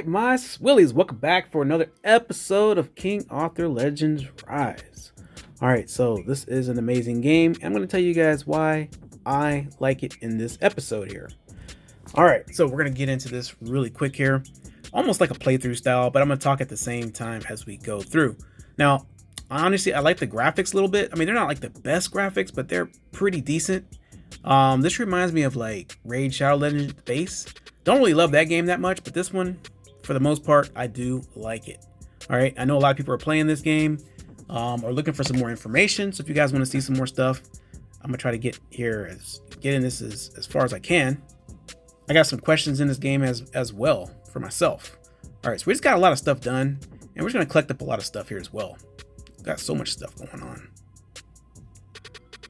right, my Swillies, welcome back for another episode of King Arthur Legends Rise. All right, so this is an amazing game. I'm going to tell you guys why I like it in this episode here. All right, so we're going to get into this really quick here, almost like a playthrough style, but I'm going to talk at the same time as we go through. Now, honestly, I like the graphics a little bit. I mean, they're not like the best graphics, but they're pretty decent. This reminds me of like Raid Shadow Legends base. Don't really love that game that much, but this one, for the most part, I do like it. All right, I know a lot of people are playing this game or looking for some more information. So if you guys want to see some more stuff, I'm gonna try to get in this as far as I can. I got some questions in this game as well for myself. All right, so we just got a lot of stuff done, and we're just gonna collect up a lot of stuff here as well. Got so much stuff going on,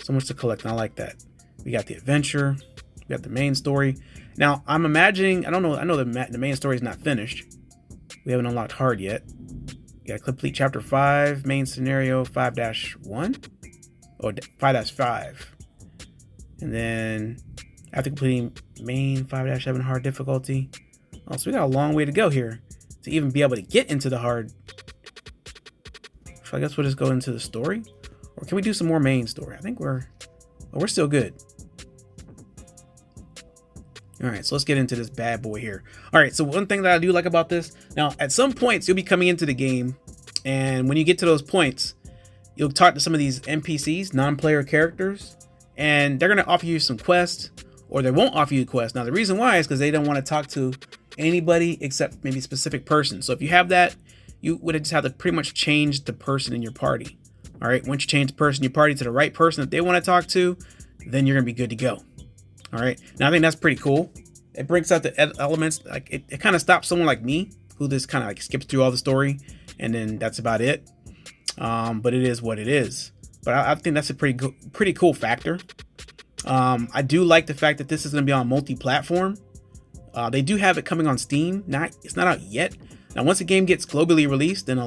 so much to collect, and I like that. We got the adventure, we got the main story. Now, I'm imagining, I know the main story is not finished. We haven't unlocked hard yet. You gotta complete chapter 5, main scenario 5-1, or 5-5. And then after completing main 5-7 hard difficulty. Oh, so we got a long way to go here to even be able to get into the hard. So I guess we'll just go into the story, or can we do some more main story? I think we're still good. All right, so let's get into this bad boy here. All right, so one thing that I do like about this, now at some points you'll be coming into the game, and when you get to those points, you'll talk to some of these NPCs, non-player characters, and they're gonna offer you some quests, or they won't offer you a quest. Now the reason why is because they don't want to talk to anybody except maybe a specific person. So if you have that, you would just have to pretty much change the person in your party. All right, once you change the person in your party to the right person that they want to talk to, then you're gonna be good to go. All right, now I think that's pretty cool. It brings out the elements, like it kind of stops someone like me who just kind of like skips through all the story and then that's about it. But it is what it is. But I think that's a pretty cool factor. I do like the fact that this is going to be on multi-platform. They do have it coming on Steam. It's not out yet. Now, once the game gets globally released, then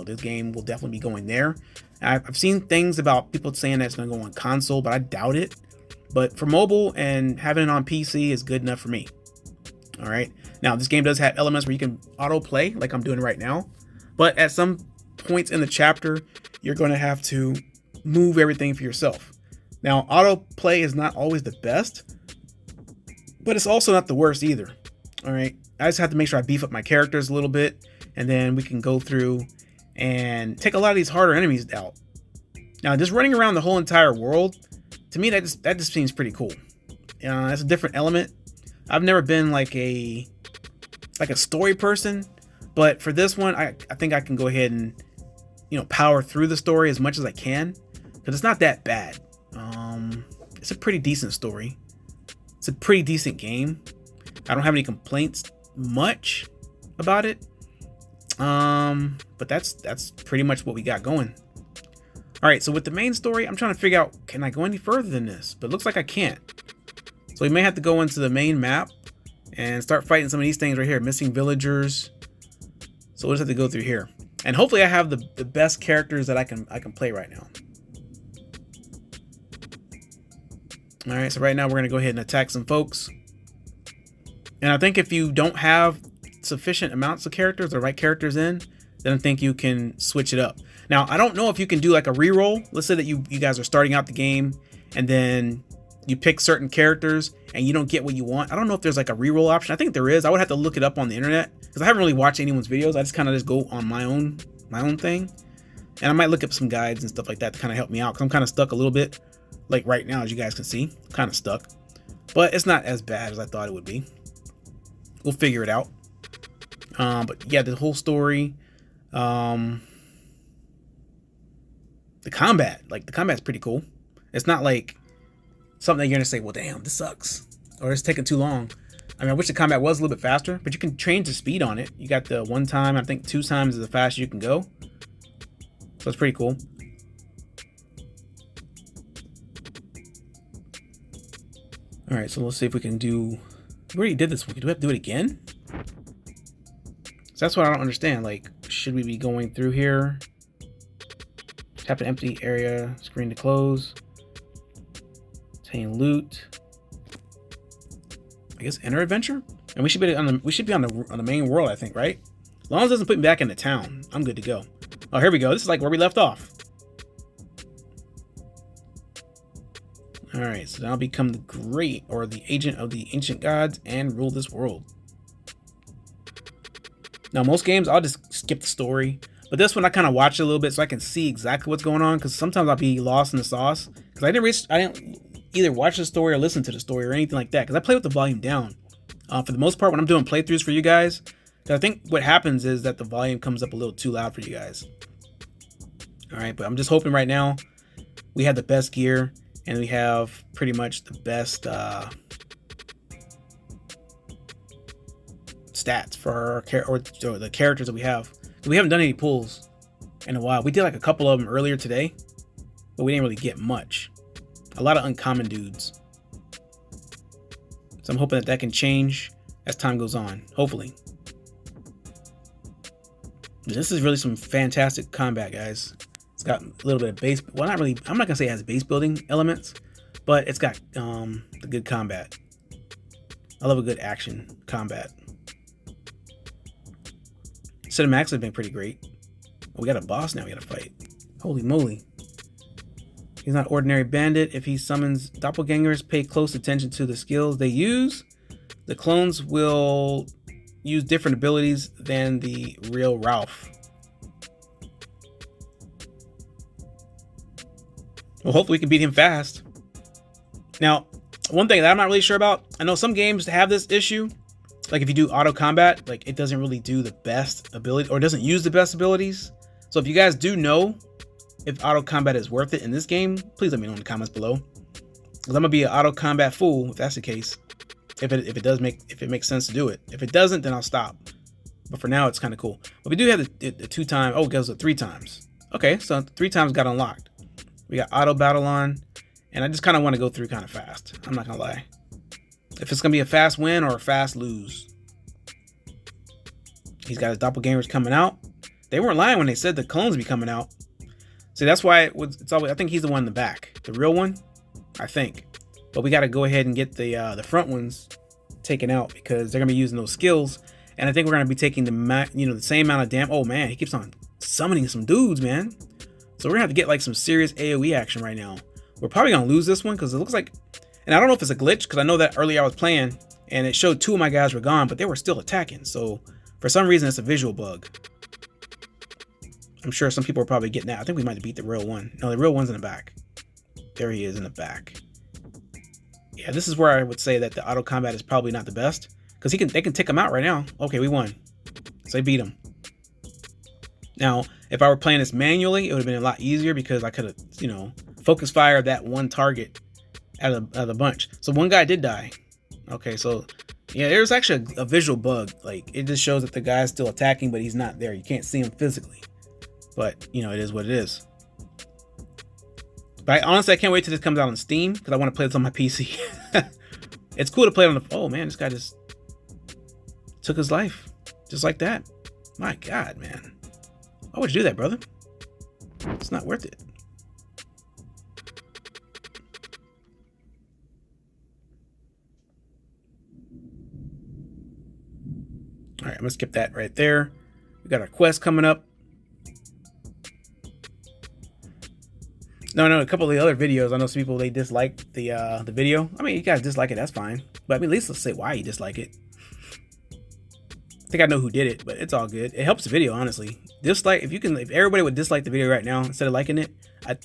this game will definitely be going there. I've seen things about people saying that it's going to go on console, but I doubt it. But for mobile and having it on PC is good enough for me. All right. Now, this game does have elements where you can auto play like I'm doing right now. But at some points in the chapter, you're going to have to move everything for yourself. Now, auto play is not always the best, but it's also not the worst either. All right. I just have to make sure I beef up my characters a little bit, and then we can go through and take a lot of these harder enemies out. Now, just running around the whole entire world, to me, that just seems pretty cool. That's a different element. I've never been like a story person, but for this one, I think I can go ahead and power through the story as much as I can, because it's not that bad. It's a pretty decent story. It's a pretty decent game. I don't have any complaints much about it. But that's pretty much what we got going. All right, so with the main story, I'm trying to figure out, can I go any further than this? But it looks like I can't. So we may have to go into the main map and start fighting some of these things right here, missing villagers. So we'll just have to go through here. And hopefully I have the best characters that I can play right now. All right, so right now we're gonna go ahead and attack some folks. And I think if you don't have sufficient amounts of characters, the right characters in, then I think you can switch it up. Now, I don't know if you can do like a reroll. Let's say that you guys are starting out the game and then you pick certain characters and you don't get what you want. I don't know if there's like a reroll option. I think there is. I would have to look it up on the internet because I haven't really watched anyone's videos. I just kind of just go on my own thing. And I might look up some guides and stuff like that to kind of help me out, because I'm kind of stuck a little bit. Like right now, as you guys can see, I'm kind of stuck. But it's not as bad as I thought it would be. We'll figure it out. But yeah, the whole story. The combat's pretty cool. It's not like something that you're gonna say, well, damn, this sucks, or it's taking too long. I mean, I wish the combat was a little bit faster, but you can change the speed on it. You got the 1 time, I think 2 times is the fastest you can go. So it's pretty cool. All right, so let's see if we can do. We already did this one. Do we have to do it again? So that's what I don't understand. Like, should we be going through here? Tap an empty area, screen to close. Obtain loot. I guess enter adventure? And we should be on the main world, I think, right? As long as it doesn't put me back into town, I'm good to go. Oh, here we go. This is like where we left off. All right, so now I'll become the great, or the agent of the ancient gods, and rule this world. Now, most games I'll just skip the story, but this one I kind of watch it a little bit so I can see exactly what's going on. Because sometimes I'll be lost in the sauce because I didn't either watch the story or listen to the story or anything like that. Because I play with the volume down for the most part when I'm doing playthroughs for you guys. Because I think what happens is that the volume comes up a little too loud for you guys. All right, but I'm just hoping right now we have the best gear and we have pretty much the best stats for our the characters that we have. We haven't done any pulls in a while. We did like a couple of them earlier today, but we didn't really get much. A lot of uncommon dudes. So I'm hoping that that can change as time goes on. Hopefully. This is really some fantastic combat, guys. It's got a little bit of base. Well, not really. I'm not gonna say it has base building elements, but it's got the good combat. I love a good action combat. Cinematics have been pretty great. Oh, we got a boss now we gotta fight. Holy moly. He's not ordinary bandit. If he summons doppelgangers, pay close attention to the skills they use. The clones will use different abilities than the real Ralph. Well, hopefully we can beat him fast. Now, one thing that I'm not really sure about, I know some games have this issue. Like if you do auto combat, like it doesn't really do the best ability or doesn't use the best abilities. So if you guys do know if auto combat is worth it in this game, please let me know in the comments below. Because I'm gonna be an auto combat fool if that's the case. If it makes sense to do it. If it doesn't, then I'll stop. But for now, it's kind of cool. But we do have the 2 times. Oh, it goes to 3 times. Okay, so 3 times got unlocked. We got auto battle on, and I just kind of want to go through kind of fast. I'm not gonna lie. If it's gonna be a fast win or a fast lose. He's got his doppelgangers coming out. They weren't lying when they said the clones be coming out. See, that's why it's always. I think he's the one in the back, the real one, I think. But we got to go ahead and get the front ones taken out because they're gonna be using those skills, and I think we're gonna be taking the same amount of damage. Oh man, he keeps on summoning some dudes, man. So we're gonna have to get like some serious AOE action right now. We're probably gonna lose this one because it looks like, and I don't know if it's a glitch because I know that earlier I was playing and it showed 2 of my guys were gone, but they were still attacking. So for some reason, it's a visual bug. I'm sure some people are probably getting that. I think we might have beat the real one. No, the real one's in the back. There he is in the back. Yeah, this is where I would say that the auto combat is probably not the best because they can take him out right now. Okay, we won. So they beat him. Now, if I were playing this manually, it would have been a lot easier because I could have, focus fire that one target out of the bunch. So one guy did die. Okay, so yeah, there's actually a visual bug. Like it just shows that the guy's still attacking, but he's not there. You can't see him physically. But it is what it is. But honestly, I can't wait till this comes out on Steam because I want to play this on my PC. It's cool to play on the. Oh man, this guy just took his life just like that. My God, man. Why would you do that, brother? It's not worth it. All right, I'm gonna skip that right there. We got our quest coming up. No, a couple of the other videos. I know some people they dislike the video. I mean, you guys dislike it, that's fine. But I mean, at least let's say why you dislike it. I think I know who did it, but it's all good. It helps the video, honestly. Dislike if everybody would dislike the video right now instead of liking it,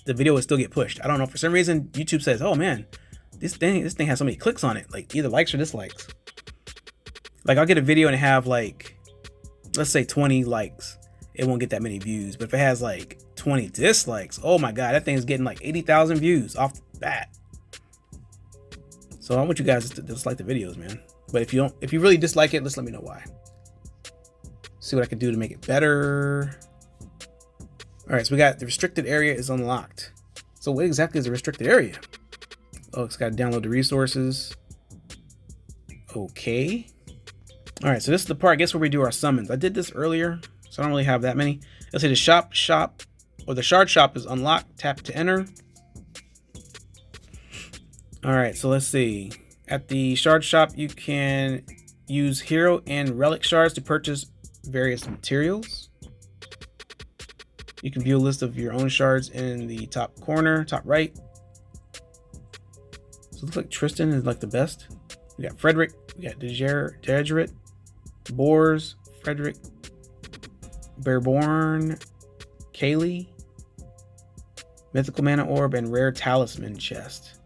the video would still get pushed. I don't know, for some reason YouTube says, "Oh man, this thing has so many clicks on it, like either likes or dislikes." Like I'll get a video and have like, let's say 20 likes, it won't get that many views. But if it has like 20 dislikes, oh my God, that thing is getting like 80,000 views off the bat. So I want you guys to dislike the videos, man. But if you really dislike it, let's let me know why. See what I can do to make it better. All right, so we got the restricted area is unlocked. So what exactly is the restricted area? Oh, it's got to download the resources. Okay. All right, so this is the part, I guess, where we do our summons. I did this earlier, so I don't really have that many. Let's say the shop, or the shard shop is unlocked. Tap to enter. All right, so let's see. At the shard shop, you can use hero and relic shards to purchase various materials. You can view a list of your own shards in the top corner, top right. So it looks like Tristan is like the best. We got Frederick, we got Degerit, Boars, Frederick, Bearborn, Kaylee, Mythical Mana Orb, and Rare Talisman Chest.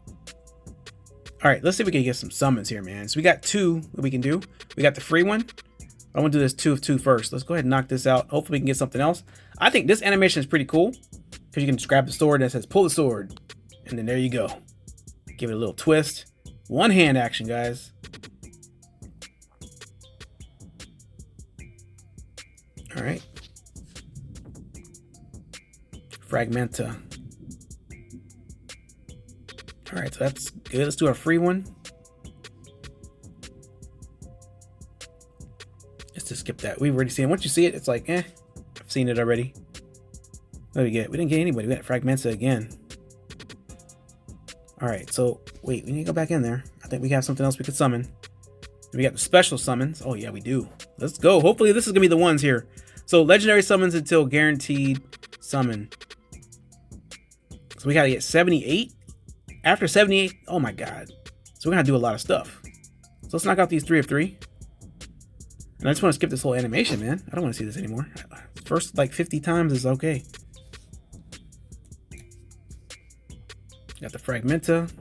All right, let's see if we can get some summons here, man. So we got 2 that we can do. We got the free one. I want to do this 2 of 2 first. Let's go ahead and knock this out. Hopefully we can get something else. I think this animation is pretty cool because you can just grab the sword that says pull the sword. And then there you go. Give it a little twist. One hand action, guys. All right. Fragmenta. All right, so that's good. Let's do our free one. Let's just skip that. We've already seen it. Once you see it, it's like, I've seen it already. What did we get? We didn't get anybody. We got Fragmenta again. All right, so wait, we need to go back in there. I think we have something else we could summon. We got the special summons. Oh yeah, we do. Let's go. Hopefully this is gonna be the ones here. So legendary summons until guaranteed summon. So we gotta get 78. After 78, oh my god. So we're gonna do a lot of stuff. So let's knock out these 3 of 3. And I just want to skip this whole animation, man. I don't want to see this anymore. First like 50 times is okay. Got the Fragmenta.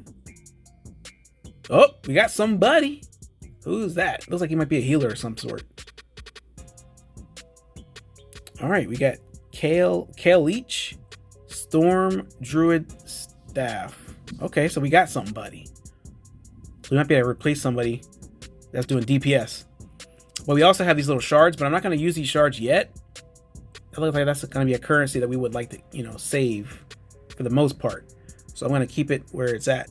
Oh, we got somebody. Who's that? Looks like he might be a healer of some sort. All right, we got Kale Leech, Storm Druid Staff. Okay, so we got somebody. So we might be able to replace somebody that's doing DPS. Well, we also have these little shards, but I'm not going to use these shards yet. It looks like that's going to be a currency that we would like to, save for the most part. So I'm going to keep it where it's at.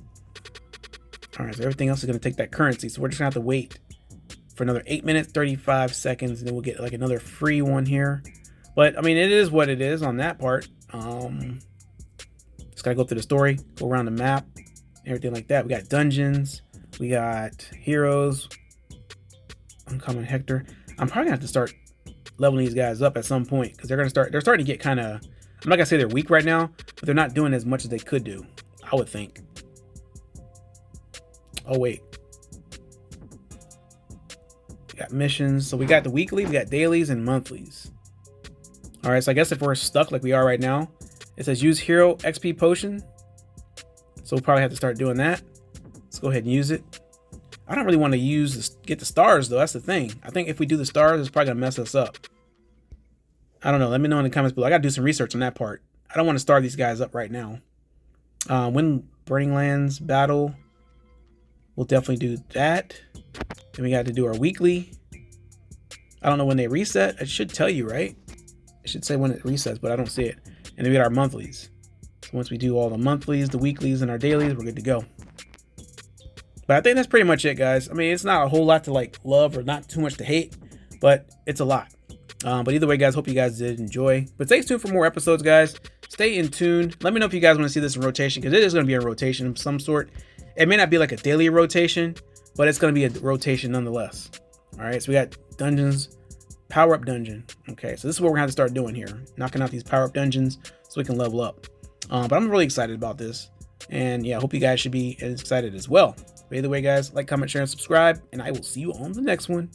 All right, so everything else is going to take that currency. So we're just going to have to wait for another 8 minutes, 35 seconds, and then we'll get like another free one here. But I mean, it is what it is on that part. Just got to go through the story, go around the map, everything like that. We got dungeons, we got heroes, uncommon Hector. I'm probably gonna have to start leveling these guys up at some point because they're starting to get kind of, I'm not gonna say they're weak right now, but they're not doing as much as they could do, I would think. Oh wait, we got missions. So we got the weekly, we got dailies and monthlies. All right, so I guess if we're stuck like we are right now, it says use hero XP potion. So we'll probably have to start doing that. Let's go ahead and use it. I don't really want to get the stars though. That's the thing. I think if we do the stars, it's probably gonna mess us up. I don't know. Let me know in the comments below. I gotta do some research on that part. I don't want to star these guys up right now. When Burning Lands battle, we'll definitely do that. Then we got to do our weekly. I don't know when they reset. It should tell you, right? It should say when it resets, but I don't see it. And then we got our monthlies. So once we do all the monthlies, the weeklies, and our dailies, we're good to go. But I think that's pretty much it, guys. I mean, it's not a whole lot to like love or not too much to hate, but it's a lot. But either way, guys, hope you guys did enjoy. But stay tuned for more episodes, guys. Stay in tune. Let me know if you guys want to see this in rotation, because it is going to be a rotation of some sort. It may not be like a daily rotation, but it's going to be a rotation nonetheless. All right, so we got dungeons, power-up dungeon. Okay, so this is what we're going to have to start doing here. Knocking out these power-up dungeons so we can level up. But I'm really excited about this. And yeah, I hope you guys should be as excited as well. But either way, guys, like, comment, share, and subscribe. And I will see you on the next one.